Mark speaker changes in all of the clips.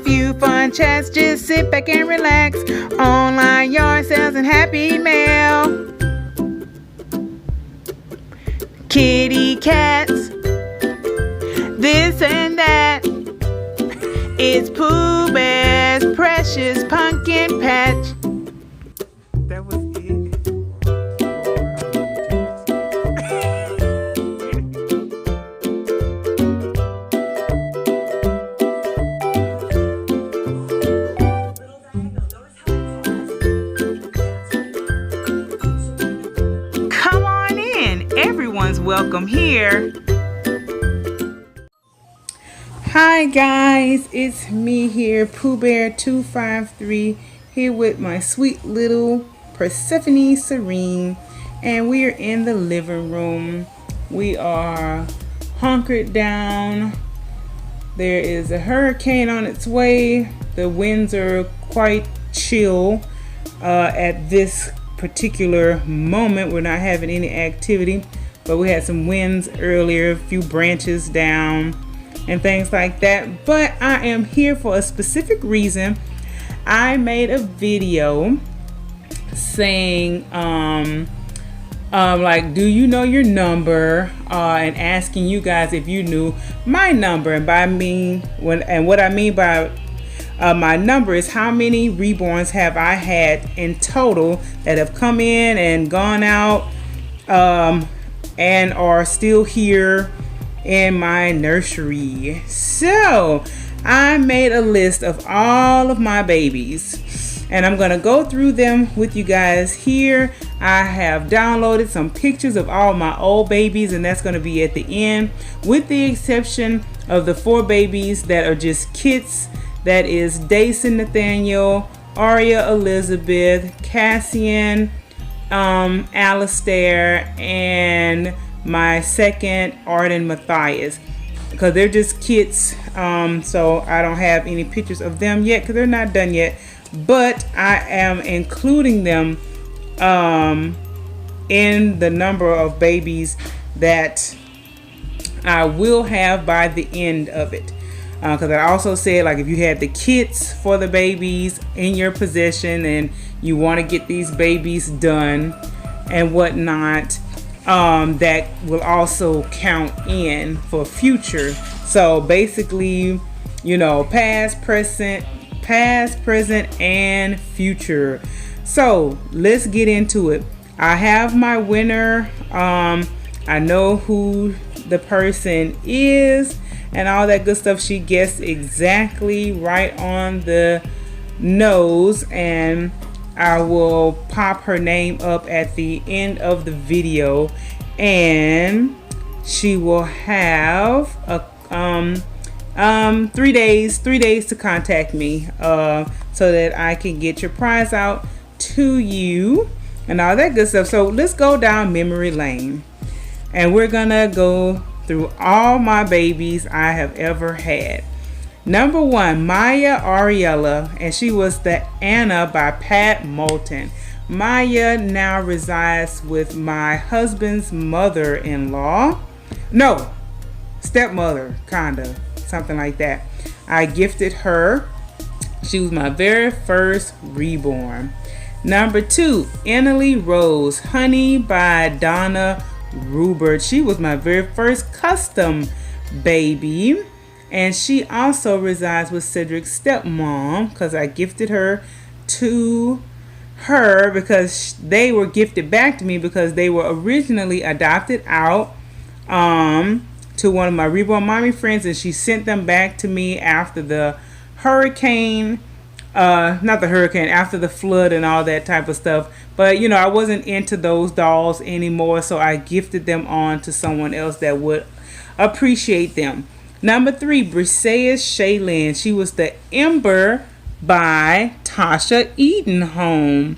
Speaker 1: few fun chats, just sit back and relax. Online yard sales and happy mail. Kitty cats, this and that. It's Pooh Bear's precious pumpkin patch. That was it. Come on in. Everyone's welcome here. Hi guys, it's me here, Pooh Bear 253, here with my sweet little Ariel Serene, and we are in the living room. We are hunkered down. There is a hurricane on its way. The winds are quite chill at this particular moment. We're not having any activity, but we had some winds earlier, a few branches down and things like that. But I am here for a specific reason. I made a video saying like, do you know your number, and asking you guys if you knew my number. And what I mean by my number is how many reborns have I had in total that have come in and gone out, and are still here in my nursery. So I made a list of all of my babies, and I'm gonna go through them with you guys here. I have downloaded some pictures of all my old babies, and that's gonna be at the end, with the exception of the 4 babies that are just kits. That is Grayson Nathaniel, Ariel Elizabeth, Cassian, Alistair, and my second Arden Matthias, because they're just kits, so I don't have any pictures of them yet because they're not done yet, but I am including them in the number of babies that I will have by the end of it, because I also said, like, if you had the kits for the babies in your possession and you want to get these babies done and whatnot, that will also count in for future. So basically, you know, past, present, and future. So let's get into it. I have my winner. I know who the person is and all that good stuff. She guessed exactly right on the nose, and I will pop her name up at the end of the video, and she will have a 3 days to contact me, so that I can get your prize out to you and all that good stuff. So let's go down memory lane, and we're gonna go through all my babies I have ever had. Number 1, Maya Ariela, and she was the Anna by Pat Moulton. Maya now resides with my husband's mother-in-law. No, stepmother, kinda, something like that. I gifted her. She was my very first reborn. Number 2, Emily Rose, Honey by Donna Rubert. She was my very first custom baby. And she also resides with Cedric's stepmom, because I gifted her to her because they were gifted back to me because they were originally adopted out to one of my reborn mommy friends, and she sent them back to me after the hurricane, after the flood and all that type of stuff. But you know, I wasn't into those dolls anymore, so I gifted them on to someone else that would appreciate them. Number 3, Briseis Shaylin. She was the Ember by Tasha Edenholm,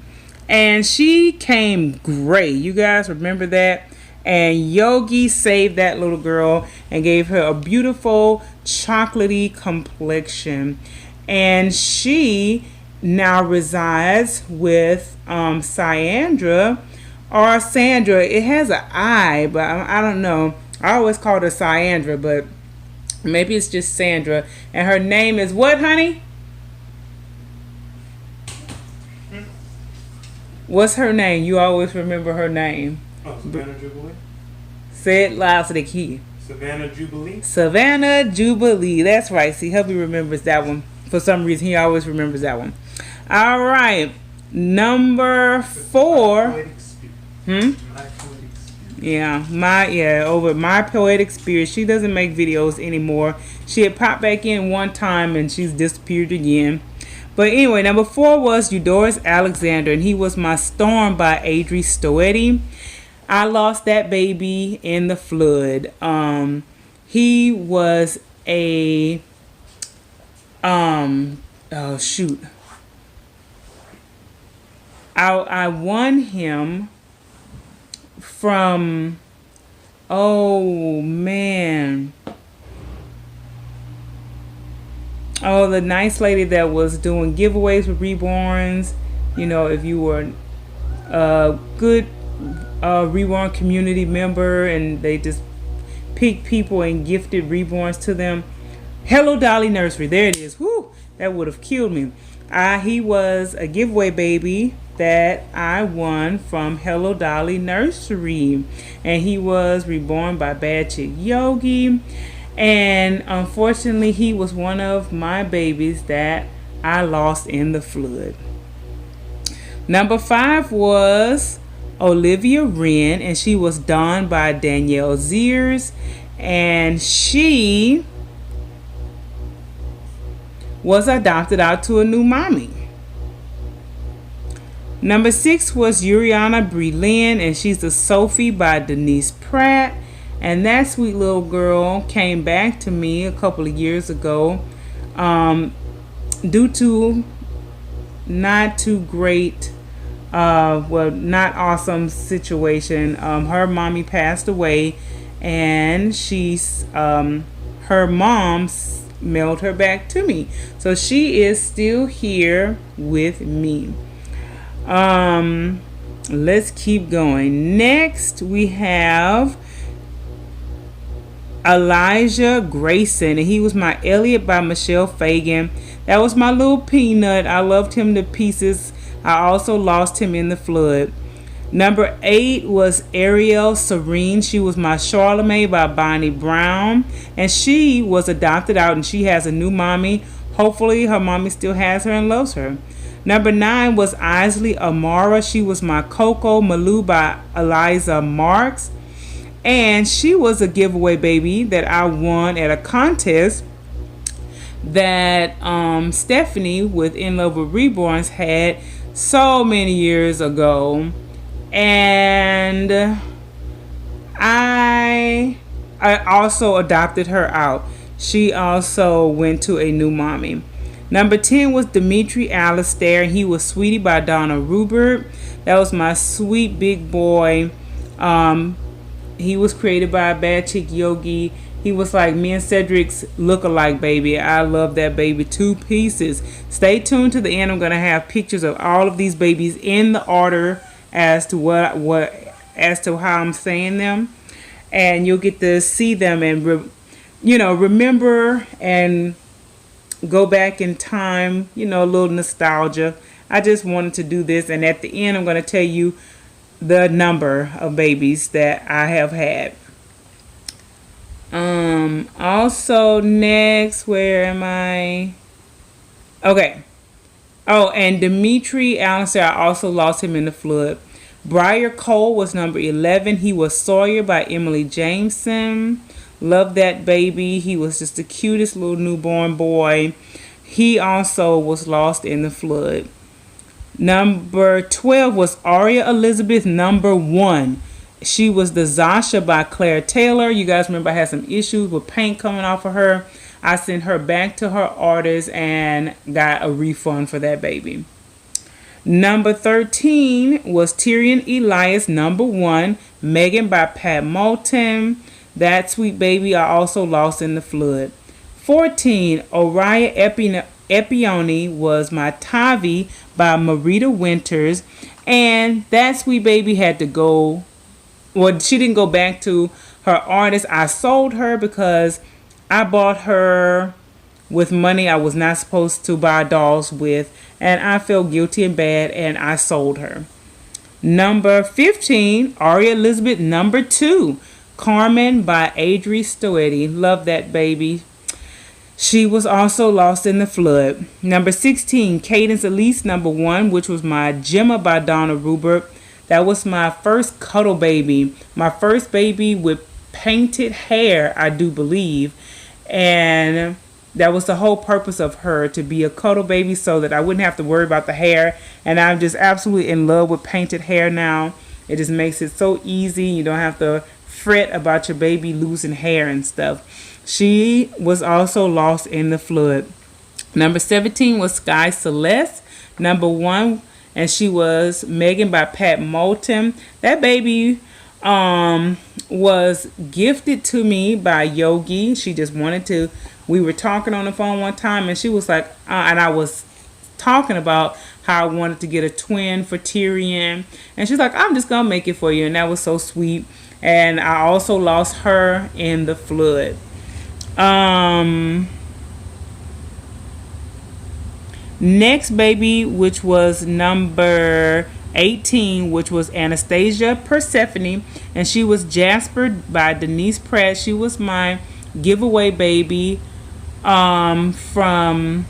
Speaker 1: and she came gray. You guys remember that? And Yogi saved that little girl and gave her a beautiful chocolatey complexion. And she now resides with Sandra or Sandra. It has an I, but I don't know. I always called her Sandra, but maybe it's just Sandra. And her name is what, honey? What's her name? You always remember her name.
Speaker 2: Oh, Savannah Jubilee.
Speaker 1: Say it loud so they can hear.
Speaker 2: Savannah Jubilee.
Speaker 1: Savannah Jubilee. That's right. See, hubby remembers that one. For some reason, he always remembers that one. All right. Number 4. Yeah, over My Poetic Spirit. She doesn't make videos anymore. She had popped back in one time and she's disappeared again. But anyway, number 4 was Eudorus Alexander, and he was My Storm by Adri Stoetti. I lost that baby in the flood. He was a oh shoot. I won him from, oh man, the nice lady that was doing giveaways with reborns. You know, if you were a good reborn community member and they just picked people and gifted reborns to them. Hello Dolly Nursery, there it is. Whoo, that would have killed me. He was a giveaway baby that I won from Hello Dolly Nursery, and he was reborn by Bad Chick Yogi, and unfortunately he was one of my babies that I lost in the flood. Number 5 was Olivia Wren, and she was donned by Danielle Ziers, and she was adopted out to a new mommy. Number 6 was Uriana Breland, and she's a Sophie by Denise Pratt. And that sweet little girl came back to me a couple of years ago due to not too great, not awesome situation. Her mommy passed away, and her mom mailed her back to me. So she is still here with me. Let's keep going. Next we have Elijah Grayson, and he was my Elliot by Michelle Fagan. That was my little peanut. I loved him to pieces. I also lost him in the flood. Number 8 was Ariel Serene. She was my Charlemagne by Bonnie Brown, and she was adopted out and she has a new mommy. Hopefully her mommy still has her and loves her. Number 9 was Isley Amara. She was my Coco Malou by Eliza Marks, and she was a giveaway baby that I won at a contest that Stephanie with In Love with Reborns had so many years ago. And I also adopted her out. She also went to a new mommy. Number 10 was Dimitri Alistair. He was Sweetie by Donna Rubert. That was my sweet big boy. He was created by a Bad Chick Yogi. He was like me and Cedric's look-alike baby. I love that baby to pieces. Stay tuned to the end. I'm going to have pictures of all of these babies in the order as to how I'm saying them, and you'll get to see them and remember and go back in time, a little nostalgia. I just wanted to do this, and at the end I'm going to tell you the number of babies that I have had. Also next, where am I? Okay. Oh, and Dimitri Alistair, I also lost him in the flood. Briar Cole was number 11. He was Sawyer by Emily Jameson. Love that baby. He was just the cutest little newborn boy. He also was lost in the flood. Number 12 was Aria Elizabeth, number 1. She was the Zasha by Claire Taylor. You guys remember I had some issues with paint coming off of her. I sent her back to her artist and got a refund for that baby. Number 13 was Tyrion Elias, number 1. Megan by Pat Moulton. That sweet baby I also lost in the flood. 14, Oriah Epione was my Tavi by Marita Winters. And that sweet baby had to go. Well, she didn't go back to her artist. I sold her because I bought her with money I was not supposed to buy dolls with, and I felt guilty and bad, and I sold her. Number 15, Aria Elizabeth. Number 2, Carmen by Adri Stoetti. Love that baby. She was also lost in the flood. Number 16, Cadence Elise. Number 1, which was my Gemma by Donna Rubert. That was my first cuddle baby. My first baby with painted hair, I do believe. And that was the whole purpose of her, to be a cuddle baby so that I wouldn't have to worry about the hair. And I'm just absolutely in love with painted hair now. It just makes it so easy. You don't have to fret about your baby losing hair and stuff. She was also lost in the flood. Number 17 was Sky Celeste. Number 1, and she was Megan by Pat Moulton. That baby was gifted to me by Yogi. She just wanted to. We were talking on the phone one time, and she was like, and I was talking about how I wanted to get a twin for Tyrion, and she's like, I'm just gonna make it for you, and that was so sweet. And I also lost her in the flood. Next baby, which was number 18, which was Anastasia Persephone, and she was Jaspered by Denise Pratt. She was my giveaway baby from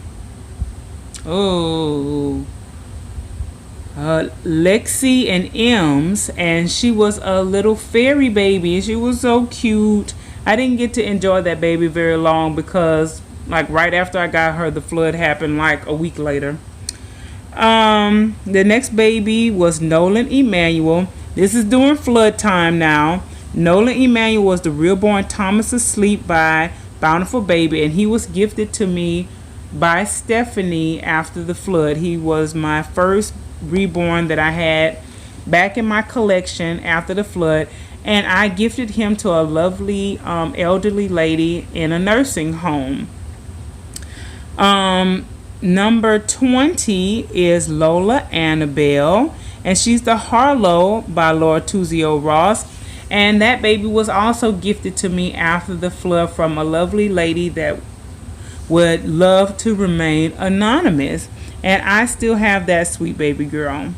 Speaker 1: Lexi and Ems, and she was a little fairy baby. She was so cute. I didn't get to enjoy that baby very long because like right after I got her, the flood happened like a week later. The next baby was Nolan Emmanuel. This is during flood time now. Nolan Emmanuel was the reborn Thomas Asleep by Bountiful Baby, and he was gifted to me by Stephanie after the flood. He was my first reborn that I had back in my collection after the flood, and I gifted him to a lovely elderly lady in a nursing home. Number 20 is Lola Annabelle, and she's the Harlow by Laura Tuzio Ross. And that baby was also gifted to me after the flood from a lovely lady that would love to remain anonymous. And I still have that sweet baby girl.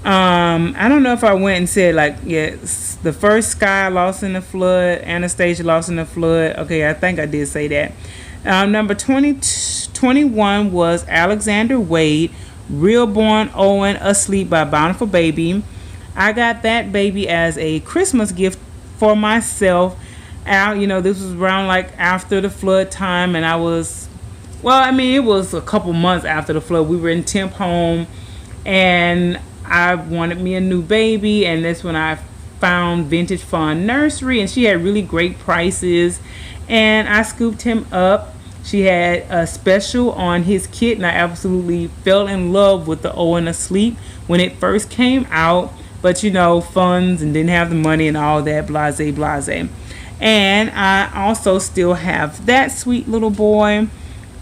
Speaker 1: I don't know if I went and said like, yes, the first Sky lost in the flood, Anastasia lost in the flood. Okay, I think I did say that. Number 21 was Alexander Wade, Realborn Owen Asleep by Bountiful Baby. I got that baby as a Christmas gift for myself. This was around like after the flood time, and it was a couple months after the flood. We were in temp home, and I wanted me a new baby, and that's when I found Vintage Fawn Nursery, and she had really great prices, and I scooped him up. She had a special on his kit, and I absolutely fell in love with the Owen Asleep when it first came out. But funds and didn't have the money and all that, blase. And I also still have that sweet little boy.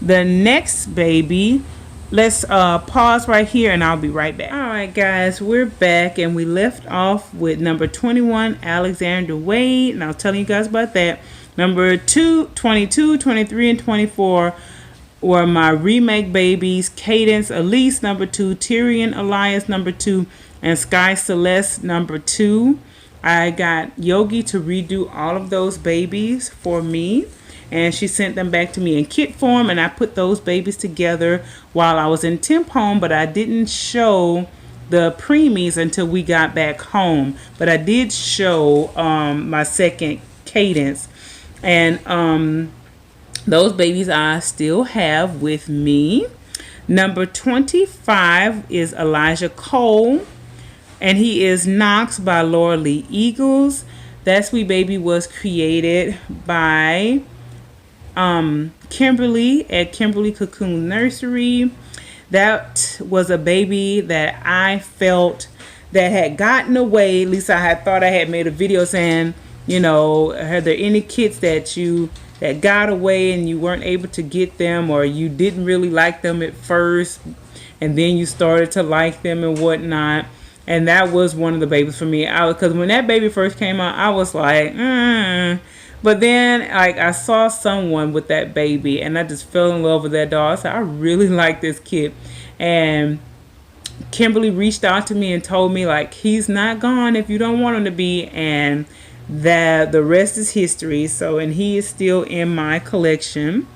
Speaker 1: The next baby, let's pause right here and I'll be right back. All right, guys, we're back, and we left off with number 21, Alexander Wade, and I was telling you guys about that. Number 22, 23, and 24 were my remake babies, Cadence Elise, number 2, Tyrion Elias, number 2, and Sky Celeste, number 2. I got Yogi to redo all of those babies for me, and she sent them back to me in kit form, and I put those babies together while I was in temp home, but I didn't show the preemies until we got back home. But I did show my second Cadence, and those babies I still have with me. Number 25 is Elijah Cole, and he is Knox by Laura Lee Eagles. That sweet baby was created by Kimberly at Kimberly Cocoon Nursery. That was a baby that I felt that had gotten away. At least I had thought I had made a video saying, are there any kids that got away and you weren't able to get them, or you didn't really like them at first and then you started to like them and whatnot? And that was one of the babies for me. Because when that baby first came out, I was like, But then I saw someone with that baby, and I just fell in love with that dog. I said, I really like this kid. And Kimberly reached out to me and told me like he's not gone if you don't want him to be, and that the rest is history. So, and he is still in my collection.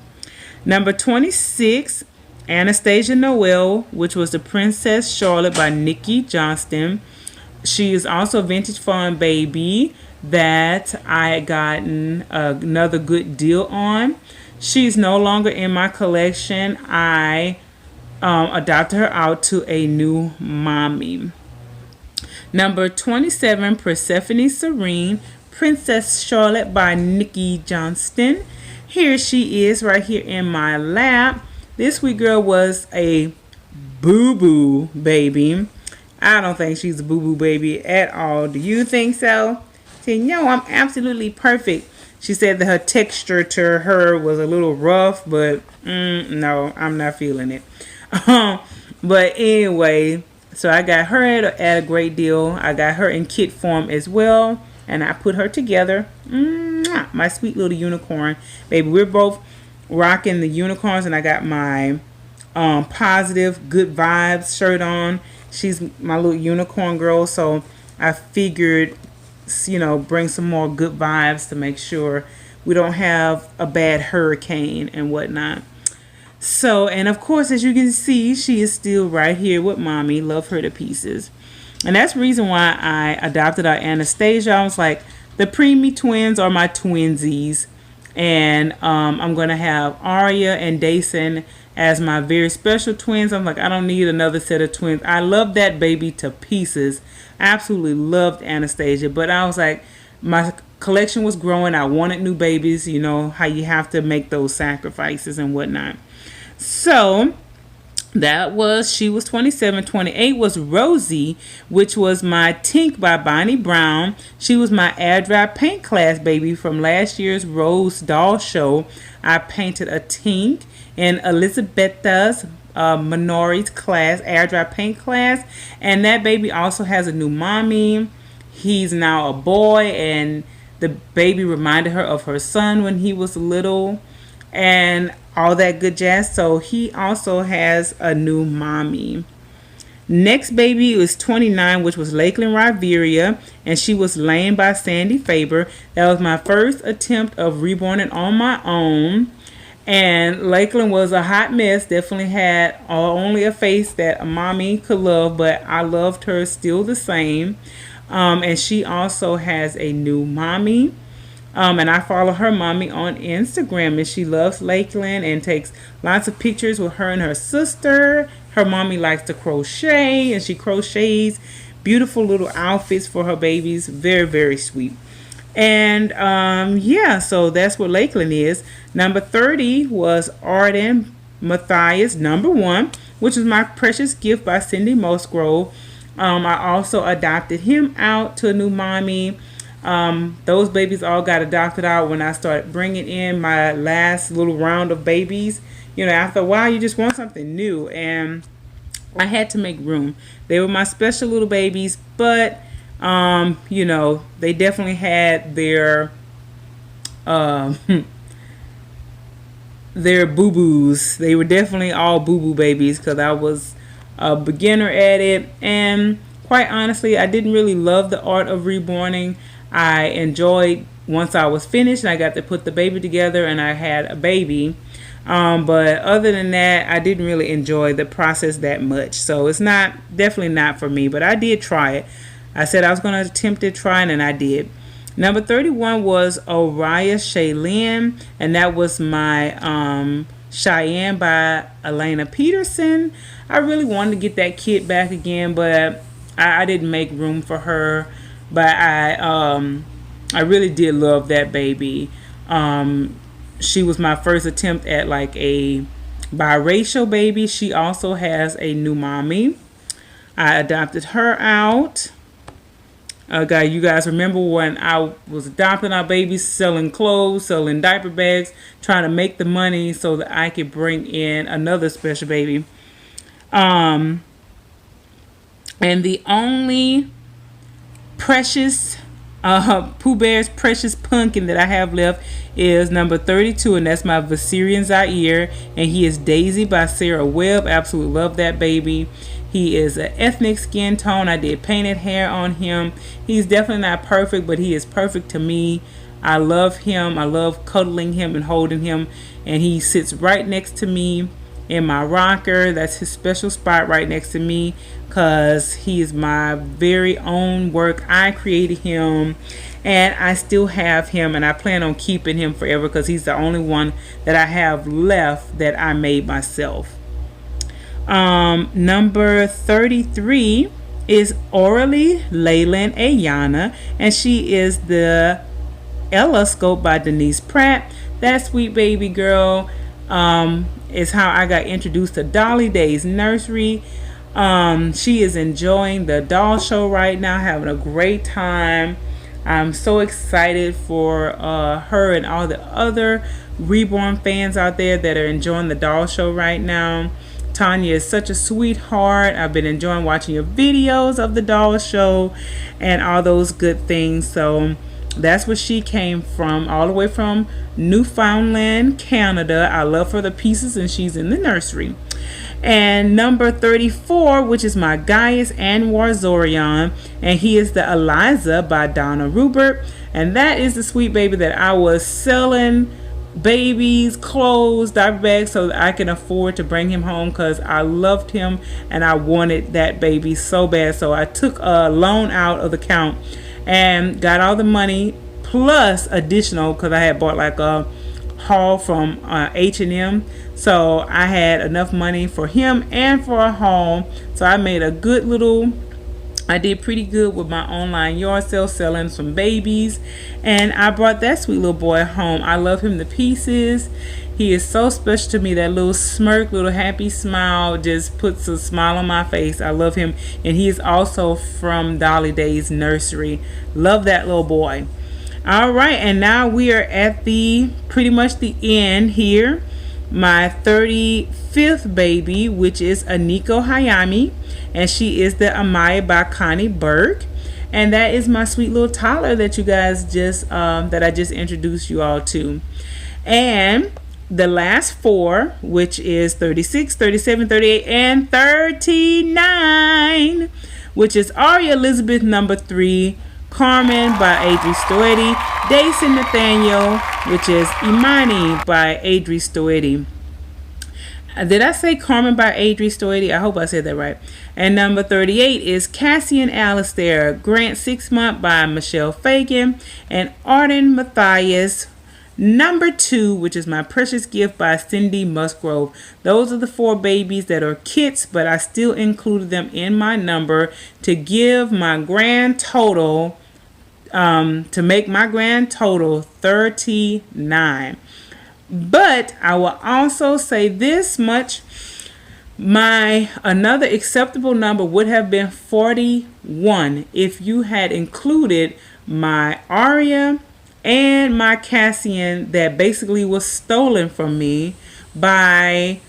Speaker 1: Number 26, Anastasia Noel, which was the Princess Charlotte by Nikki Johnston. She is also a vintage fawn baby that I had gotten another good deal on. She's no longer in my collection. I adopted her out to a new mommy. Number 27, Persephone Serene, Princess Charlotte by Nikki Johnston. Here she is right here in my lap. This sweet girl was a boo-boo baby. I don't think she's a boo-boo baby at all. Do you think so? Say, no, I'm absolutely perfect. She said that her texture to her was a little rough, but no, I'm not feeling it. But anyway, so I got her at a great deal. I got her in kit form as well, and I put her together. My sweet little unicorn baby. We're both rocking the unicorns, and I got my positive good vibes shirt on. She's my little unicorn girl, so I figured, bring some more good vibes to make sure we don't have a bad hurricane and whatnot. So, and of course, as you can see, she is still right here with mommy. Love her to pieces. And that's the reason why I adopted our Anastasia. I was like, the preemie twins are my twinsies. And I'm going to have Aria and Grayson as my very special twins. I'm like, I don't need another set of twins. I love that baby to pieces. Absolutely loved Anastasia. But I was like, my collection was growing. I wanted new babies. You know how you have to make those sacrifices and whatnot. So she was 27. 28 was Rosie, which was my Tink by Bonnie Brown. She was my air dry paint class baby from last year's Rose Doll Show. I painted a Tink in Elizabetha's Minori's class, air dry paint class. And that baby also has a new mommy. He's now a boy, and the baby reminded her of her son when he was little. And all that good jazz. So he also has a new mommy. Next baby was 29, which was Lakelyn Ravi, and she was Lane by Sandy Faber. That was my first attempt of reborning on my own. And Lakelyn was a hot mess. Definitely had only a face that a mommy could love, but I loved her still the same. And she also has a new mommy. And I follow her mommy on Instagram, and she loves Lakelyn and takes lots of pictures with her and her sister. Her mommy likes to crochet, and she crochets beautiful little outfits for her babies. Very, very sweet. And so that's what Lakelyn is. Number 30 was Arden Matthias, number 1, which is my precious gift by Cindy Musgrove. I also adopted him out to a new mommy. Those babies all got adopted out when I started bringing in my last little round of babies. After a while, you just want something new, and I had to make room. They were my special little babies, but they definitely had their boo-boos. They were definitely all boo-boo babies because I was a beginner at it, and quite honestly, I didn't really love the art of reborning. I enjoyed once I was finished and I got to put the baby together and I had a baby. But other than that, I didn't really enjoy the process that much. So it's definitely not for me, but I did try it. I said I was going to attempt to try it, and I did. Number 31 was Ariel Serene, and that was my Cheyenne by Elena Peterson. I really wanted to get that kid back again, but I didn't make room for her. But I really did love that baby. She was my first attempt at like a biracial baby. She also has a new mommy. I adopted her out. You guys remember when I was adopting our babies, selling clothes, selling diaper bags, trying to make the money so that I could bring in another special baby. And the only precious Pooh Bear's precious pumpkin that I have left is number 32, and that's my Viserian Zaire, and he is Daisy by Sarah Webb. Absolutely love that baby. He is an ethnic skin tone. I did painted hair on him. He's definitely not perfect, but he is perfect to me. I love him. I love cuddling him and holding him. And he sits right next to me in my rocker. That's his special spot right next to me because he is my very own work. I created him and I still have him, and I plan on keeping him forever because he's the only one that I have left that I made myself. Number 33 is Ariel Lakelyn Ayana, and she is the Ella scope by Denise Pratt. That sweet baby girl is how I got introduced to Dolly Day's nursery. She is enjoying the doll show right now, having a great time. I'm so excited for her and all the other Reborn fans out there that are enjoying the doll show right now. Tanya is such a sweetheart. I've been enjoying watching your videos of the doll show and all those good things. So that's where she came from, all the way from Newfoundland, Canada. I love her to pieces, and she's in the nursery. And number 34, which is my Gaius Anwar Zorion, and he is the Eliza by Donna Rupert. And that is the sweet baby that I was selling babies, clothes, diaper bags so that I can afford to bring him home because I loved him and I wanted that baby so bad. So I took a loan out of the account and got all the money plus additional because I had bought like a haul from H&M. So I had enough money for him and for a haul. So I made a good little, I did pretty good with my online yard sale selling some babies, and I brought that sweet little boy home. I love him to pieces. He is so special to me. That little smirk, little happy smile just puts a smile on my face. I love him, and he is also from Dolly Day's nursery. Love that little boy. All right, and now we are at the pretty much the end here. My 35th baby, which is Aniko Hayami, and she is the Amaya by Connie Burke, and that is my sweet little toddler that you guys just that I just introduced you all to. And the last four, which is 36, 37, 38, and 39, which is Aria Elizabeth number 3, Carmen by Adri Stoetti, Dason Nathaniel, which is Imani by Adri Stoetti. Did I say Carmen by Adri Stoetti? I hope I said that right. And number 38 is Cassian Alistair, Grant 6 Month by Michelle Fagan, and Arden Matthias number 2, which is My Precious Gift by Cindy Musgrove. Those are the 4 babies that are kits, but I still included them in my number to give my grand total, to make my grand total 39. But I will also say this much. My another acceptable number would have been 41 if you had included my Aria and my Cassian that basically was stolen from me by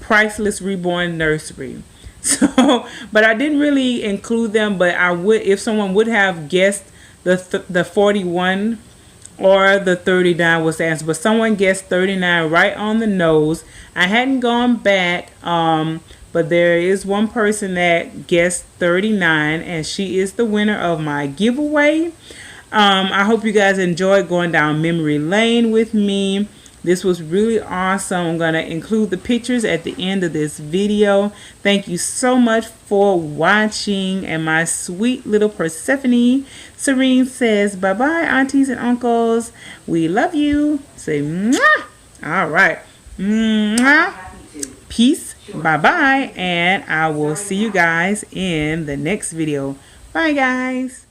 Speaker 1: Priceless Reborn Nursery. So, but I didn't really include them, but I would, if someone would have guessed the 41 or the 39 was the answer, but someone guessed 39 right on the nose. I hadn't gone back, but there is one person that guessed 39, and she is the winner of my giveaway. I hope you guys enjoyed going down memory lane with me. This was really awesome. I'm going to include the pictures at the end of this video. Thank you so much for watching. And my sweet little Persephone Serene says, bye-bye, aunties and uncles. We love you. Say, mwah. All right. Mwah. Peace. Bye-bye. And I will see you guys in the next video. Bye, guys.